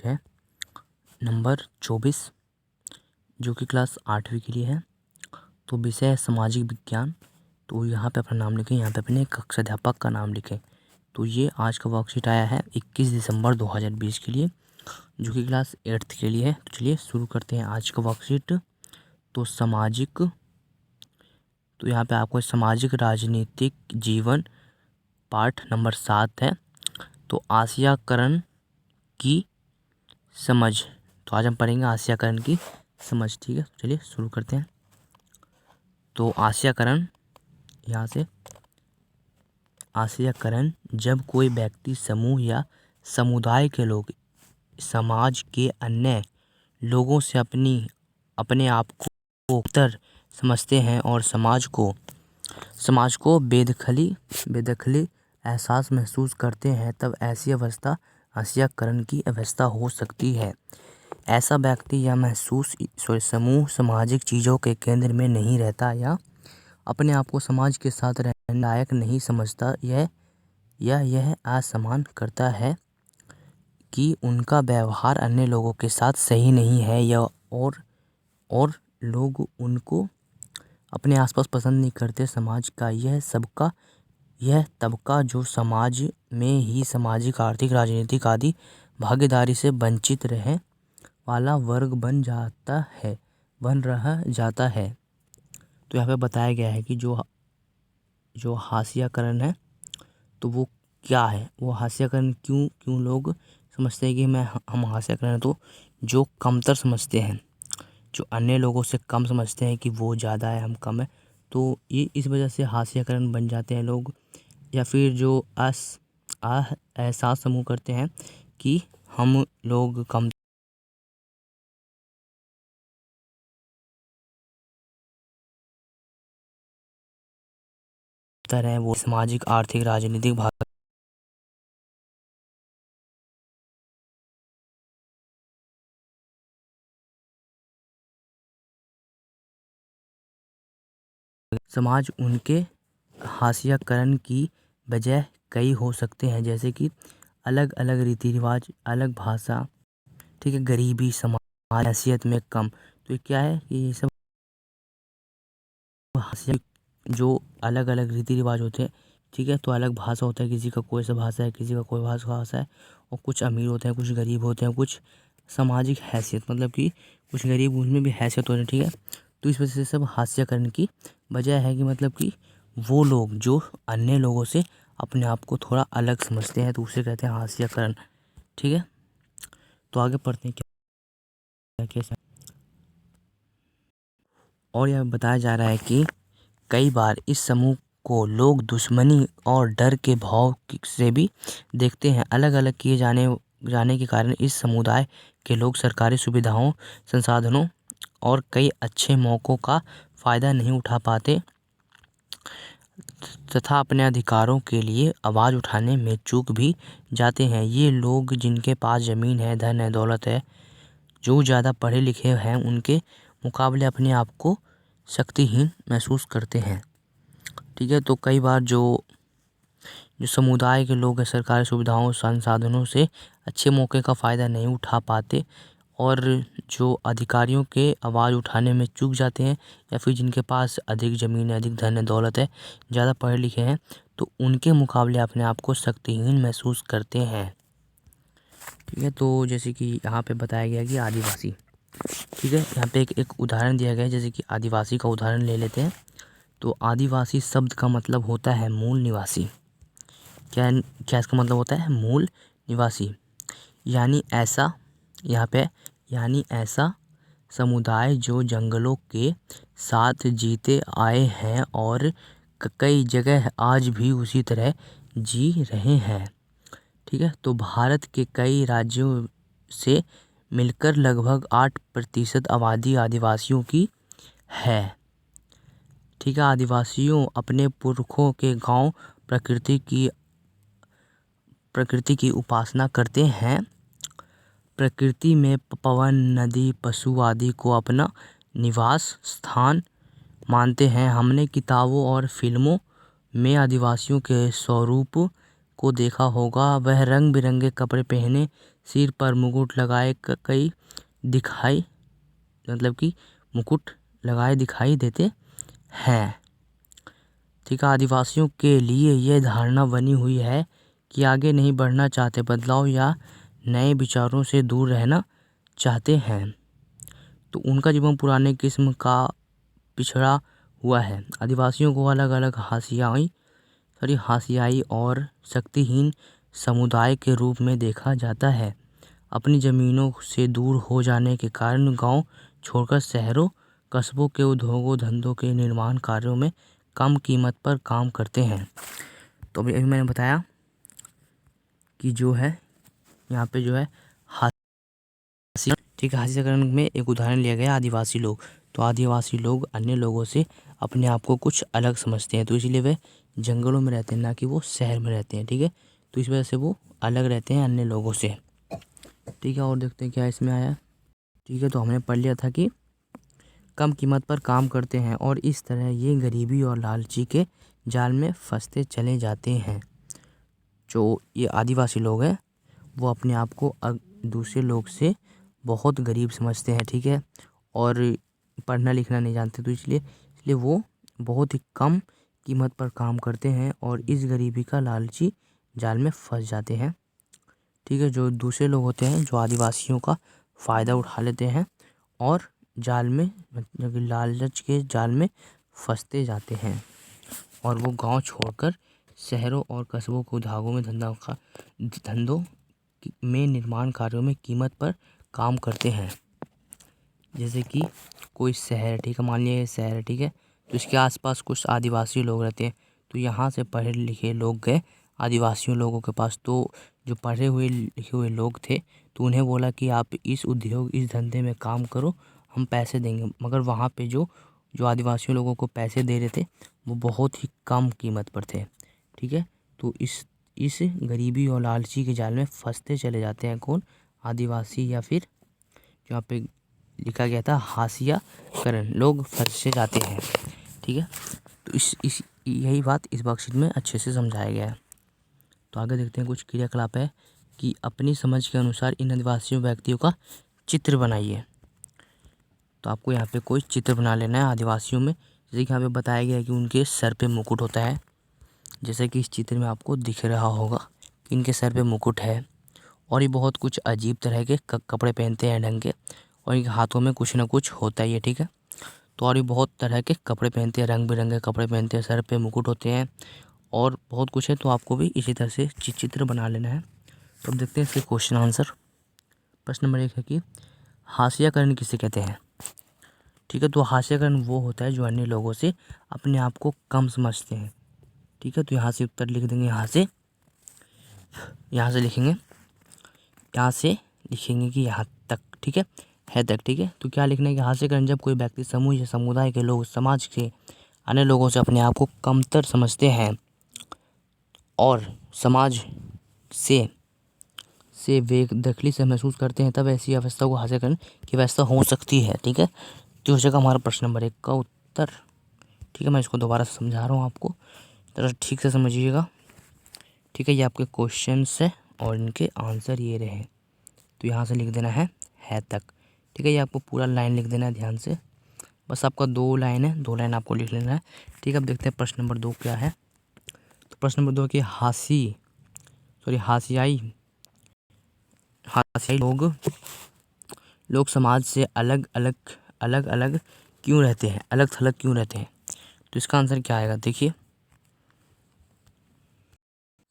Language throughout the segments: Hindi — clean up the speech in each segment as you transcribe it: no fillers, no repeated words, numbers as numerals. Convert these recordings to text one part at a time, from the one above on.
है नंबर 24 जो कि क्लास 8वीं के लिए है। तो विषय है सामाजिक विज्ञान। तो यहाँ पे अपना नाम लिखें, यहाँ पे अपने कक्षा अध्यापक का नाम लिखें। तो ये आज का वर्कशीट आया है 21 दिसंबर 2020 के लिए, जो कि क्लास 8th के लिए है। तो चलिए शुरू करते हैं आज का वर्कशीट। तो सामाजिक, तो यहाँ पे आपको सामाजिक राजनीतिक जीवन पाठ नंबर 7 है। तो आसियाकरण की समझ, तो आज हम पढ़ेंगे आसियाकरण की समझ। ठीक है, चलिए शुरू करते हैं। तो आसियाकरण, यहाँ से आसियाकरण जब कोई व्यक्ति, समूह या समुदाय के लोग समाज के अन्य लोगों से अपने आप को बेहतर समझते हैं और समाज को बेदखली एहसास महसूस करते हैं, तब ऐसी अवस्था आसियाकरण की अवस्था हो सकती है। ऐसा व्यक्ति या समूह सामाजिक चीज़ों के केंद्र में नहीं रहता या अपने आप को समाज के साथ रहने लायक नहीं समझता। यह असमान करता है कि उनका व्यवहार अन्य लोगों के साथ सही नहीं है या और लोग उनको अपने आसपास पसंद नहीं करते। समाज का यह तबका जो समाज में ही सामाजिक, आर्थिक, राजनीतिक आदि भागीदारी से वंचित रहे वाला वर्ग बन रह जाता है। तो यहाँ पे बताया गया है कि जो हास्याकरण है तो वो क्या है, वो हास्याकरण क्यों लोग समझते हैं कि हम हास्याकरण है। तो जो कमतर समझते हैं, जो अन्य लोगों से कम समझते हैं कि वो ज़्यादा है हम कम है, तो ये इस वजह से हास्याकरण बन जाते हैं लोग। या फिर जो एहसास समूह करते हैं कि हम लोग कम तर हैं, वो सामाजिक, आर्थिक, राजनीतिक भाग समाज उनके हास्याकरण की वजह कई हो सकते हैं, जैसे कि अलग अलग रीति रिवाज, अलग भाषा, ठीक है, गरीबी, समाज हैसियत में कम। तो ये क्या है कि ये सब हास्य, जो अलग अलग रीति रिवाज होते हैं, ठीक है। तो अलग भाषा होता है, किसी का कोई सा भाषा है, किसी का कोई भाषा है, और कुछ अमीर होते हैं, कुछ गरीब होते हैं, कुछ सामाजिक हैसियत, मतलब कि कुछ गरीब, उनमें भी हैसियत होती है, ठीक है। तो इस वजह से सब हास्याकरण की वजह है कि मतलब कि वो लोग जो अन्य लोगों से अपने आप को थोड़ा अलग समझते हैं, तो उसे कहते हैं हास्याकरण। ठीक है, तो आगे पढ़ते हैं क्या कैसा। और यह बताया जा रहा है कि कई बार इस समूह को लोग दुश्मनी और डर के भाव से भी देखते हैं। अलग अलग किए जाने के कारण इस समुदाय के लोग सरकारी सुविधाओं, संसाधनों और कई अच्छे मौक़ों का फ़ायदा नहीं उठा पाते तथा अपने अधिकारों के लिए आवाज़ उठाने में चूक भी जाते हैं। ये लोग जिनके पास ज़मीन है, धन है, दौलत है, जो ज़्यादा पढ़े लिखे हैं, उनके मुकाबले अपने आप को शक्तिहीन महसूस करते हैं। ठीक है, तो कई बार जो समुदाय के लोग हैं, सरकारी सुविधाओं, संसाधनों से अच्छे मौके का फ़ायदा नहीं उठा पाते और जो अधिकारियों के आवाज़ उठाने में चूक जाते हैं, या फिर जिनके पास अधिक ज़मीन है, अधिक धन है, दौलत है, ज़्यादा पढ़े लिखे हैं, तो उनके मुकाबले अपने आप को शक्तिहीन महसूस करते हैं। ठीक है, तो जैसे कि यहाँ पे बताया गया कि आदिवासी, ठीक है, यहाँ पे एक उदाहरण दिया गया है, जैसे कि आदिवासी का उदाहरण ले लेते हैं। तो आदिवासी शब्द का मतलब होता है मूल निवासी। क्या इसका मतलब होता है? मूल निवासी, यानी ऐसा, यहाँ पे यानी ऐसा समुदाय जो जंगलों के साथ जीते आए हैं और कई जगह आज भी उसी तरह जी रहे हैं। ठीक है, तो भारत के कई राज्यों से मिलकर लगभग 8% आबादी आदिवासियों की है। ठीक है, आदिवासियों अपने पुरखों के गांव प्रकृति की उपासना करते हैं। प्रकृति में पवन, नदी, पशु आदि को अपना निवास स्थान मानते हैं। हमने किताबों और फिल्मों में आदिवासियों के स्वरूप को देखा होगा। वह रंग बिरंगे कपड़े पहने सिर पर मुकुट लगाए कई दिखाई, मतलब कि मुकुट लगाए दिखाई देते हैं। ठीक है, आदिवासियों के लिए यह धारणा बनी हुई है कि आगे नहीं बढ़ना चाहते, बदलाव या नए विचारों से दूर रहना चाहते हैं। तो उनका जीवन पुराने किस्म का पिछड़ा हुआ है। आदिवासियों को अलग अलग हाशियाई और शक्तिहीन समुदाय के रूप में देखा जाता है। अपनी ज़मीनों से दूर हो जाने के कारण गांव छोड़कर शहरों कस्बों के उद्योगों धंधों के निर्माण कार्यों में कम कीमत पर काम करते हैं। तो अभी मैंने बताया कि जो है यहाँ पे जो है हाशिया, ठीक है, हाशियाकरण में एक उदाहरण लिया गया आदिवासी लोग। तो आदिवासी लोग अन्य लोगों से अपने आप को कुछ अलग समझते हैं, तो इसलिए वे जंगलों में रहते हैं, ना कि वो शहर में रहते हैं। ठीक है, तो इस वजह से वो अलग रहते हैं अन्य लोगों से। ठीक है, और देखते हैं क्या इसमें आया। ठीक है, तो हमने पढ़ लिया था कि कम कीमत पर काम करते हैं और इस तरह ये गरीबी और लालची के जाल में फंसते चले जाते हैं। जो ये आदिवासी लोग हैं वो अपने आप को दूसरे लोग से बहुत गरीब समझते हैं। ठीक है, और पढ़ना लिखना नहीं जानते, तो इसलिए वो बहुत ही कम कीमत पर काम करते हैं और इस गरीबी का लालची जाल में फंस जाते हैं। ठीक है, जो दूसरे लोग होते हैं जो आदिवासियों का फ़ायदा उठा लेते हैं और जाल में, मतलब कि लालच के जाल में फंसते जाते हैं और वो गांव छोड़कर शहरों और कस्बों को धागों में धंधों में निर्माण कार्यों में कीमत पर काम करते हैं। जैसे कि कोई शहर, ठीक है, मान लिया ये शहर है, ठीक है, तो इसके आसपास कुछ आदिवासी लोग रहते हैं, तो यहाँ से पढ़े लिखे लोग गए आदिवासियों लोगों के पास। तो जो पढ़े हुए लिखे हुए लोग थे तो उन्हें बोला कि आप इस उद्योग इस धंधे में काम करो, हम पैसे देंगे। मगर वहाँ पे जो जो आदिवासियों लोगों को पैसे दे रहे थे वो बहुत ही कम कीमत पर थे। ठीक है, तो इस गरीबी और लालची के जाल में फंसते चले जाते हैं कौन, आदिवासी, या फिर यहाँ पे लिखा गया था हाशियाकरण, लोग फंसे जाते हैं। ठीक है, तो इस यही बात इस वर्कशीट में अच्छे से समझाया गया है। तो आगे देखते हैं कुछ क्रियाकलाप है कि अपनी समझ के अनुसार इन आदिवासी व्यक्तियों का चित्र बनाइए। तो आपको यहाँ पे कोई चित्र बना लेना है आदिवासियों में। जैसे कि यहाँ पे बताया गया है कि उनके सर पे मुकुट होता है, जैसे कि इस चित्र में आपको दिख रहा होगा कि इनके सर पे मुकुट है और ये बहुत कुछ अजीब तरह के कपड़े पहनते हैं ढंग के, और इनके हाथों में कुछ ना कुछ होता है ये। ठीक है, तो और ये बहुत तरह के कपड़े पहनते हैं, रंग बिरंगे कपड़े पहनते हैं, सर पे मुकुट होते हैं और बहुत कुछ है। तो आपको भी इसी तरह से चित्र बना लेना है। तो अब देखते हैं इसके क्वेश्चन आंसर। प्रश्न नंबर 1 है कि हाशियाकरण किसे कहते हैं। ठीक है, तो हाशियाकरण वो होता है जो अन्य लोगों से अपने आप को कम समझते हैं। ठीक है, तो यहाँ से उत्तर लिख देंगे, यहाँ से लिखेंगे, यहाँ से लिखेंगे कि यहाँ तक। ठीक है तक। ठीक है, तो क्या लिखना है कि हाशियाकरण जब कोई व्यक्ति समूह या समुदाय के लोग समाज के अन्य लोगों से अपने आप को कमतर समझते हैं और समाज से वे दखली से महसूस करते हैं, तब ऐसी अवस्था को हाशियाकरण की अवस्था हो सकती है। ठीक है, तो हो जाएगा हमारा प्रश्न नंबर 1 का उत्तर। ठीक है, मैं इसको दोबारा समझा रहा हूँ आपको, जरा ठीक से समझिएगा। ठीक है, ये आपके क्वेश्चंस है और इनके आंसर ये रहे। तो यहाँ से लिख देना है तक। ठीक है, ये आपको पूरा लाइन लिख देना है ध्यान से, बस आपका 2 लाइन है, 2 लाइन आपको लिख लेना है। ठीक है, अब देखते हैं प्रश्न नंबर 2 क्या है। तो प्रश्न नंबर 2 कि हाशियाई लोग समाज से अलग अलग क्यों रहते हैं, अलग थलग क्यों रहते हैं। तो इसका आंसर क्या आएगा, देखिए।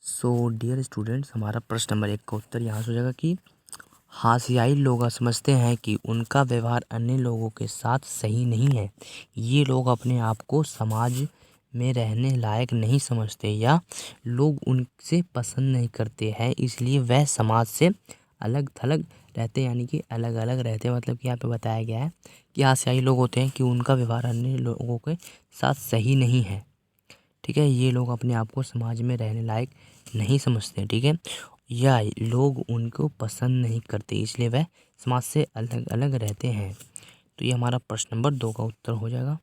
सो डियर स्टूडेंट्स, हमारा प्रश्न नंबर 1 का उत्तर यहाँ से हो जाएगा कि हाशियाई लोग समझते हैं कि उनका व्यवहार अन्य लोगों के साथ सही नहीं है। ये लोग अपने आप को समाज में रहने लायक नहीं समझते या लोग उनसे पसंद नहीं करते हैं, इसलिए वह समाज से अलग थलग रहते, यानी कि अलग अलग रहते हैं। मतलब कि यहाँ पे बताया गया है कि हाशियाई लोग होते हैं कि उनका व्यवहार अन्य लोगों के साथ सही नहीं है। ठीक है, ये लोग अपने आप को समाज में रहने लायक नहीं समझते। ठीक है, या लोग उनको पसंद नहीं करते, इसलिए वह समाज से अलग अलग रहते हैं। तो ये हमारा प्रश्न नंबर 2 का उत्तर हो जाएगा।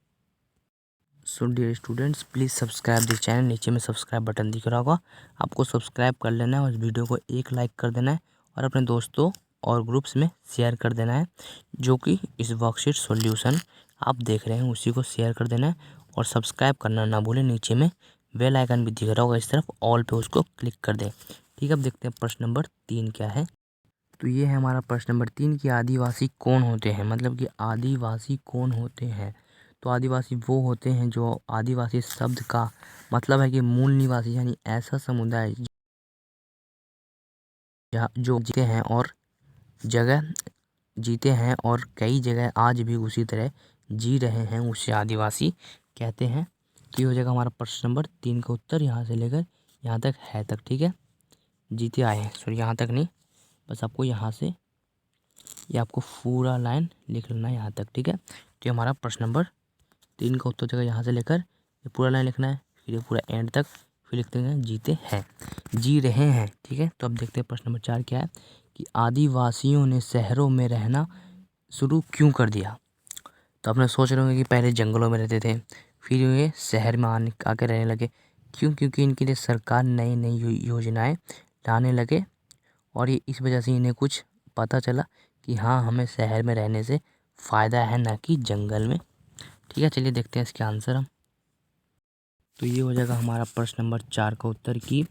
So dear students, please subscribe the channel. नीचे में सब्सक्राइब बटन दिख रहा होगा, आपको सब्सक्राइब कर लेना है और इस वीडियो को एक लाइक कर देना है और अपने दोस्तों और ग्रुप्स में शेयर कर देना है। जो कि इस वर्कशीट सॉल्यूशन आप देख रहे हैं उसी को शेयर कर देना है और सब्सक्राइब करना ना भूलें। नीचे में बेल आइकन भी दिख रहा होगा, इस तरफ ऑल पे उसको क्लिक कर दें। ठीक है, अब देखते हैं प्रश्न नंबर 3 क्या है। तो ये है हमारा प्रश्न नंबर 3 कि आदिवासी कौन होते हैं, मतलब कि आदिवासी कौन होते हैं। तो आदिवासी वो होते हैं जो, आदिवासी शब्द का मतलब है कि मूल निवासी, यानी ऐसा समुदाय जो जीते हैं और जगह जीते हैं और कई जगह आज भी उसी तरह जी रहे हैं, उसे आदिवासी कहते हैं। तो ये हो जाएगा हमारा प्रश्न नंबर 3 का उत्तर, यहाँ से लेकर यहाँ तक है तक। ठीक है, जीते आए हैं, सॉरी यहाँ तक नहीं, बस आपको यहाँ से ये आपको पूरा लाइन लिख लेना है यहाँ तक। ठीक है, तो ये हमारा प्रश्न नंबर 3 का उत्तर जगह यहाँ से लेकर ये पूरा लाइन लिखना है, फिर ये पूरा एंड तक, फिर लिखते हैं जीते हैं, जी रहे हैं। ठीक है, तो अब देखते हैं प्रश्न नंबर 4 क्या है कि आदिवासियों ने शहरों में रहना शुरू क्यों कर दिया। तो आपने सोच रहे होंगे कि पहले जंगलों में रहते थे, फिर ये शहर में आके रहने लगे। क्यों? क्योंकि इनके लिए सरकार नई नई योजनाएं लाने लगे और ये इस वजह से इन्हें कुछ पता चला कि हाँ, हमें शहर में रहने से फ़ायदा है, ना कि जंगल में। ठीक है, चलिए देखते हैं इसके आंसर हम। तो ये हो जाएगा हमारा प्रश्न नंबर 4 का उत्तर कि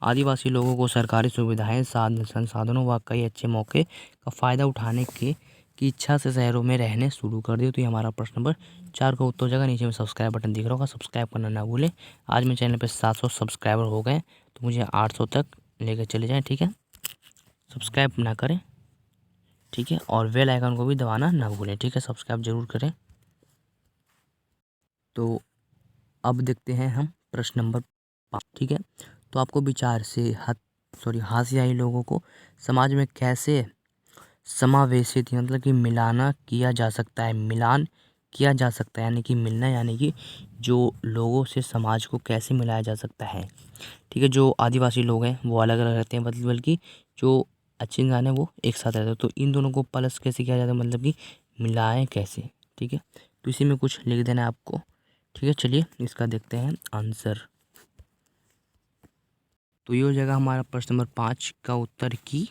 आदिवासी लोगों को सरकारी सुविधाएं, संसाधनों व कई अच्छे मौके का फ़ायदा उठाने की इच्छा से शहरों में रहने शुरू कर दिए। तो ये हमारा प्रश्न नंबर 4 का उत्तर हो जाएगा। नीचे में सब्सक्राइब बटन दिख रहा होगा, सब्सक्राइब करना ना भूलें। आज मेरे चैनल पर 700 सब्सक्राइबर हो गए, तो मुझे 800 तक लेकर चले जाएँ। ठीक है, सब्सक्राइब ना करें, ठीक है, और बेल आइकन को भी दबाना ना भूलें। ठीक है, सब्सक्राइब जरूर करें। तो अब देखते हैं हम प्रश्न नंबर 5। ठीक है, तो आपको विचार से हाशियाई लोगों को समाज में कैसे समावेशित, मतलब कि मिलाना किया जा सकता है, मिलान किया जा सकता है, यानी कि मिलना, यानी कि जो लोगों से समाज को कैसे मिलाया जा सकता है। ठीक है, जो आदिवासी लोग हैं वो अलग अलग रहते हैं, बल्कि जो अच्छे इंसान है वो एक साथ रहते हैं। तो इन दोनों को प्लस कैसे किया जाता है, मतलब कि मिलाएं कैसे। ठीक है, तो इसी में कुछ लिख देना है आपको। ठीक है, चलिए इसका देखते हैं आंसर। तो ये हो जाएगा हमारा प्रश्न नंबर 5 का उत्तर कि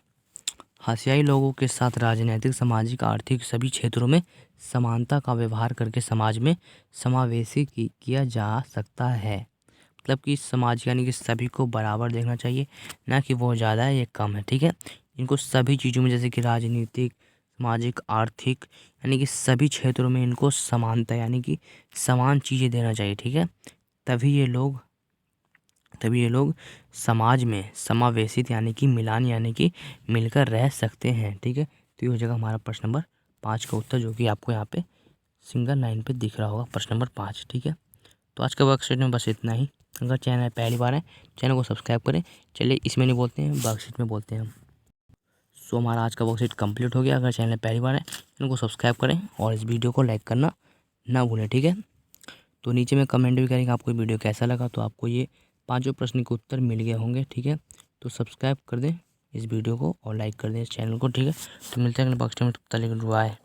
हाशियाई लोगों के साथ राजनीतिक, सामाजिक, आर्थिक सभी क्षेत्रों में समानता का व्यवहार करके समाज में समावेशी किया जा सकता है। मतलब कि समाज, यानी कि सभी को बराबर देखना चाहिए, ना कि वो ज़्यादा है ये कम है। ठीक है, इनको सभी चीज़ों में, जैसे कि राजनीतिक, सामाजिक, आर्थिक, यानी कि सभी क्षेत्रों में इनको समानता, यानी कि समान चीज़ें देना चाहिए। ठीक है, तभी ये लोग समाज में समावेशित, यानी कि मिलान, यानी कि मिलकर रह सकते हैं। ठीक है, तो ये हो जाएगा हमारा प्रश्न नंबर 5 का उत्तर, जो कि आपको यहाँ पे सिंगल लाइन पे दिख रहा होगा, प्रश्न नंबर 5। ठीक है, तो आज का वर्कशीट में बस इतना ही। अगर चैनल पहली बार है, चैनल को सब्सक्राइब करें। चलिए, इसमें नहीं बोलते हैं, वर्कशीट में बोलते हैं हम। सो हमारा आज का वर्कशीट कंप्लीट हो गया। अगर चैनल पहली बार है, चैनल को सब्सक्राइब करें और इस वीडियो को लाइक करना ना भूलें। ठीक है, तो नीचे में कमेंट भी करेंगे आपको वीडियो कैसा लगा। तो आपको ये 5 प्रश्न के उत्तर मिल गए होंगे। ठीक है, तो सब्सक्राइब कर दें इस वीडियो को और लाइक कर दें इस चैनल को। ठीक है, तो मिलते हैं अगले बॉक्स में, तब तक के लिए बाय।